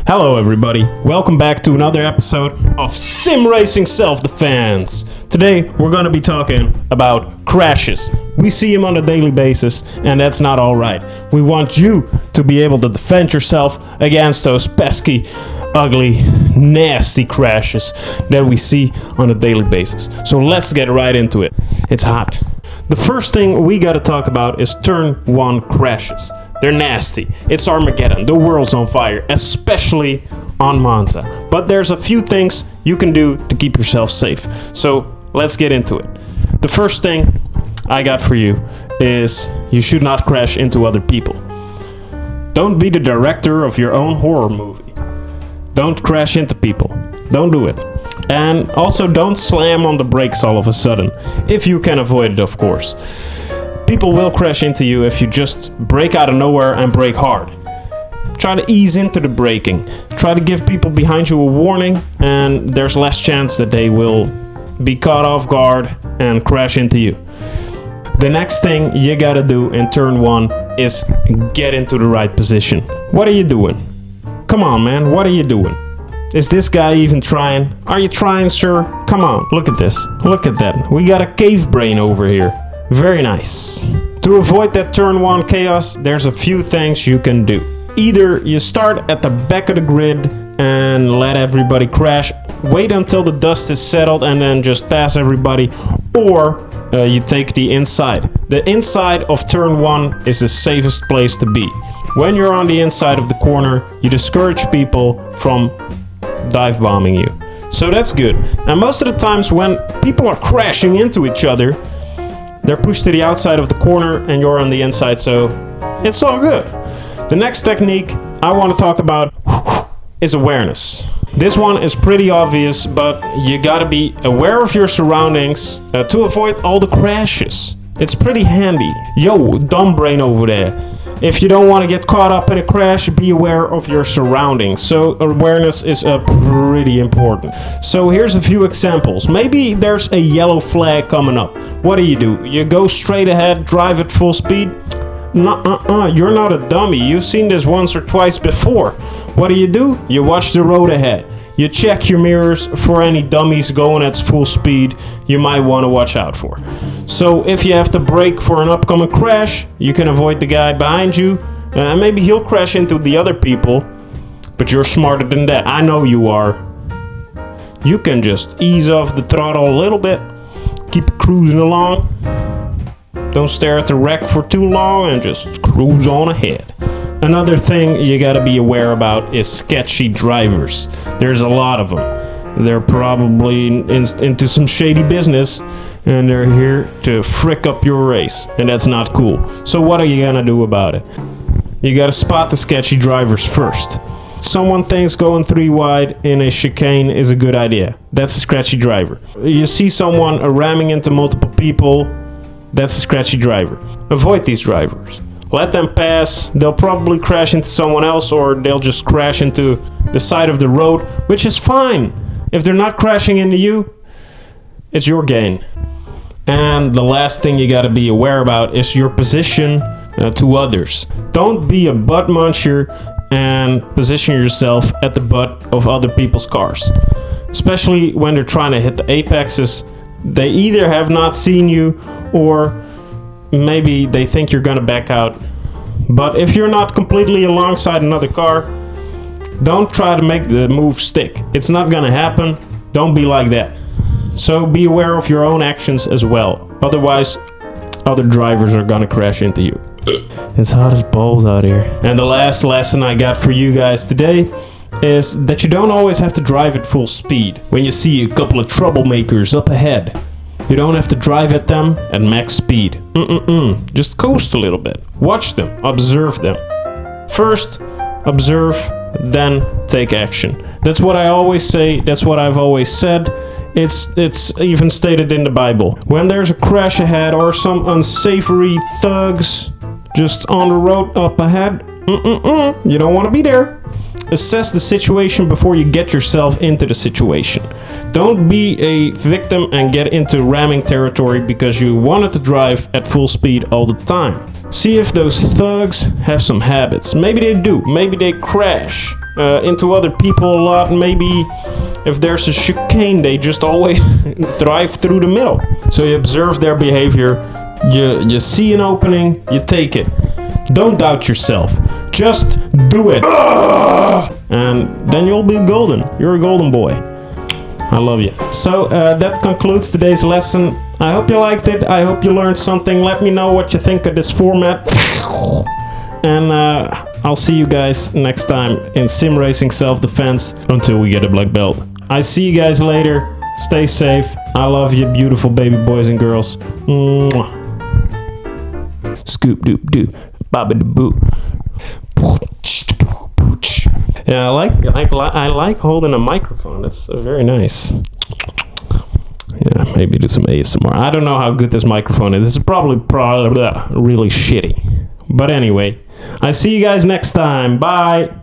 Hello everybody, welcome back to another episode of Sim Racing Self-Defense. Today we're going to be talking about crashes. We see them on a daily basis and that's not alright. We want you to be able to defend yourself against those pesky, ugly, nasty crashes that we see on a daily basis. So let's get right into it. It's hot. The first thing we got to talk about is turn 1 crashes. They're nasty. It's Armageddon. The world's on fire, especially on Monza. But there's a few things you can do to keep yourself safe. So let's get into it. The first thing I got for you is you should not crash into other people. Don't be the director of your own horror movie. Don't crash into people. Don't do it. And also don't slam on the brakes all of a sudden. If you can avoid it, of course. People will crash into you if you just brake out of nowhere and brake hard. Try to ease into the braking. Try to give people behind you a warning, and there's less chance that they will be caught off guard and crash into you. The next thing you gotta do in turn 1 is get into the right position. What are you doing? Come on, man, what are you doing? Is this guy even trying? Are you trying, sir? Come on, look at this. Look at that. We got a cave brain over here. Very nice. To avoid that turn 1 chaos, there's a few things you can do. Either you start at the back of the grid and let everybody crash, wait until the dust is settled and then just pass everybody, or you take the inside. The inside of turn 1 is the safest place to be. When you're on the inside of the corner, you discourage people from dive bombing you. So that's good. And most of the times when people are crashing into each other, they're pushed to the outside of the corner and you're on the inside, so it's all good. The next technique I want to talk about is awareness. This one is pretty obvious, but you gotta be aware of your surroundings to avoid all the crashes. It's pretty handy. Yo, dumb brain over there. If you don't want to get caught up in a crash, be aware of your surroundings. So awareness is pretty important. So here's a few examples. Maybe there's a yellow flag coming up. What do? You go straight ahead, drive at full speed? You're not a dummy. You've seen this once or twice before. What do? You watch the road ahead. You check your mirrors for any dummies going at full speed you might want to watch out for. So if you have to brake for an upcoming crash, you can avoid the guy behind you. Maybe he'll crash into the other people, but you're smarter than that. I know you are. You can just ease off the throttle a little bit, keep cruising along. Don't stare at the wreck for too long and just cruise on ahead. Another thing you gotta be aware about is sketchy drivers. There's a lot of them. They're probably into some shady business and they're here to frick up your race, and that's not cool. So what are you gonna do about it? You gotta spot the sketchy drivers first. Someone thinks going 3 wide in a chicane is a good idea. That's a sketchy driver. You see someone ramming into multiple people, that's a sketchy driver. Avoid these drivers. Let them pass. They'll probably crash into someone else, or they'll just crash into the side of the road, which is fine. If they're not crashing into you, it's your gain. And the last thing you gotta be aware about is your position to others. Don't be a butt muncher and position yourself at the butt of other people's cars. Especially when they're trying to hit the apexes. They either have not seen you, or maybe they think you're gonna back out. But if you're not completely alongside another car, don't try to make the move stick. It's not gonna happen. Don't be like that. So be aware of your own actions as well. Otherwise, other drivers are gonna crash into you. It's hot as balls out here. And the last lesson I got for you guys today is that you don't always have to drive at full speed. When you see a couple of troublemakers up ahead, you don't have to drive at them at max speed. Just coast a little bit. Watch them. Observe them. First, observe, then take action. That's what I always say. That's what I've always said. It's even stated in the Bible. When there's a crash ahead or some unsavory thugs just on the road up ahead, you don't want to be there. Assess the situation before you get yourself into the situation. Don't be a victim and get into ramming territory because you wanted to drive at full speed all the time. See if those thugs have some habits. Maybe they do. Maybe they crash into other people a lot. Maybe if there's a chicane, they just always drive through the middle. So you observe their behavior. You see an opening, you take it. Don't doubt yourself. Just do it. And then you'll be golden. You're a golden boy. I love you. So that concludes today's lesson. I hope you liked it. I hope you learned something. Let me know what you think of this format. And I'll see you guys next time in Sim Racing Self-Defense until we get a black belt. I see you guys later. Stay safe. I love you, beautiful baby boys and girls. Mwah. Scoop doop doo. Baba da boo. Yeah, I like holding a microphone. That's very nice. Yeah, maybe do some ASMR. I don't know how good this microphone is. This is probably really shitty. But anyway, I see you guys next time. Bye.